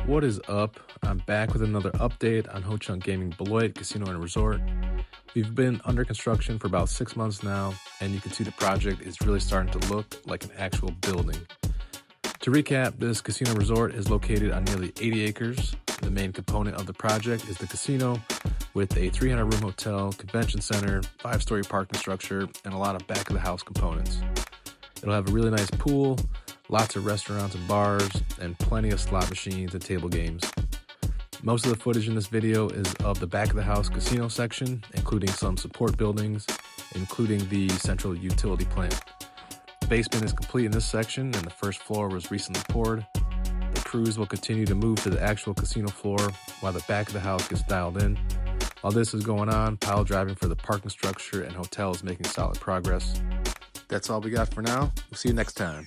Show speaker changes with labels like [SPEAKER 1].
[SPEAKER 1] What is up? I'm back with another update on Ho Chunk Gaming Beloit Casino and Resort. We've been under construction for about 6 months now, and you can see the project is really starting to look like an actual building. To recap, this casino resort is located on nearly 80 acres. The main component of the project is the casino, with a 300-room hotel, convention center, 5-story parking structure, and a lot of back-of-the-house components. It'll have a really nice pool, lots of restaurants and bars, and plenty of slot machines and table games. Most of the footage in this video is of the back-of-the-house casino section, including some support buildings, including the central utility plant. The basement is complete in this section, and the first floor was recently poured. The crews will continue to move to the actual casino floor while the back of the house gets dialed in. While this is going on, pile driving for the parking structure and hotel is making solid progress. That's all we got for now. We'll see you next time.